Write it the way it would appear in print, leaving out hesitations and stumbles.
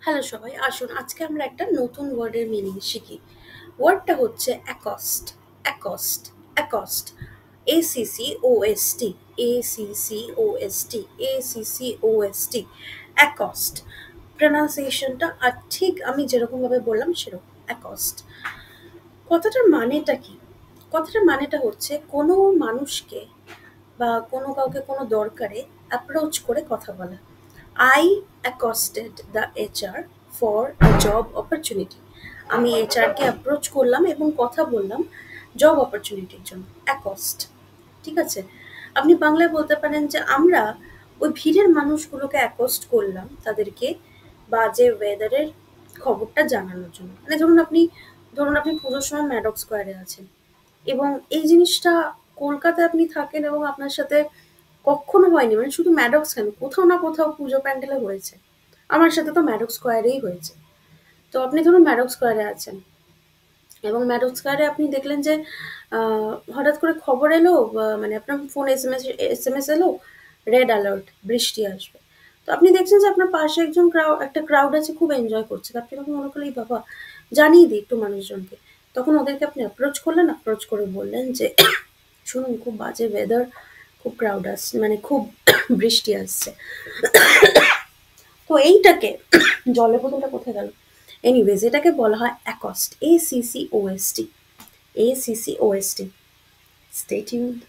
Hello সবাই, আসুন আজকে আমরা একটা নতুন ওয়ার্ডের মিনিং শিখি। ওয়ার্ডটা হচ্ছে অ্যাকস্ট। অ্যাকস্ট, অ্যাকস্ট, ACCOST, ACCOST, ACCOST, অ্যাকস্ট। প্রনাউন্সিয়েশনটা আর ঠিক আমি যেরকমভাবে বললাম সেরকম, অ্যাকস্ট। কথাটার মানেটা কি? কথাটার মানেটা হচ্ছে কোনো মানুষকে বা কোনো কাউকে কোনো দরকারে অ্যাপ্রোচ করে কথা বলা। I accosted the HR for a job opportunity. আমি এইচআরকে অ্যাপ্রোচ করলাম এবং কথা বললাম জব অপরচুনিটির জন্য। অ্যাকস্ট, ঠিক আছে? আপনি বাংলায় বলতে পারেন যে আমরা ওই ভিড়ের মানুষগুলোকে অ্যাকস্ট করলাম তাদেরকে বাজে ওয়েদারের খবরটা জানানোর জন্য। মানে ধরুন আপনি পুজোর সময় ম্যাডক স্কোয়ারে আছেন এবং এই জিনিসটা কলকাতায় আপনি থাকেন এবং আপনার সাথে কখনো হয়নি, মানে শুধু ম্যাডক্স কেন, কোথাও না কোথাও পুজো প্যান্ডেলে হয়েছে। আমার সাথে তো ম্যাডক স্কোয়ারেই হয়েছে। তো আপনি ধরুন ম্যাডক স্কোয়ারে আছেন এবং ম্যাডক স্কোয়ারে আপনি দেখলেন যে হঠাৎ করে খবর এলো, মানে আপনার ফোন এসএমএস এলো, রেড অ্যালার্ট, বৃষ্টি আসবে। তো আপনি দেখছেন যে আপনার পাশে একটা ক্রাউড আছে, খুব এনজয় করছে। তো আপনি তখন মনে করলেন, "এই বাবা, জানিয়ে দিই একটু মানুষজনকে।" তখন ওদেরকে আপনি অ্যাপ্রোচ করলেন, অ্যাপ্রোচ করে বললেন যে শুনুন, খুব বাজে ওয়েদার, খুব ক্রাউড আসছে, মানে খুব বৃষ্টি আসছে। তো এইটাকে জলের বোতলটা কোথায় গেল? এনিওয়েজ, এটাকে বলা হয় অ্যাকস্ট, ACCOST, ACCOST। Stay tuned.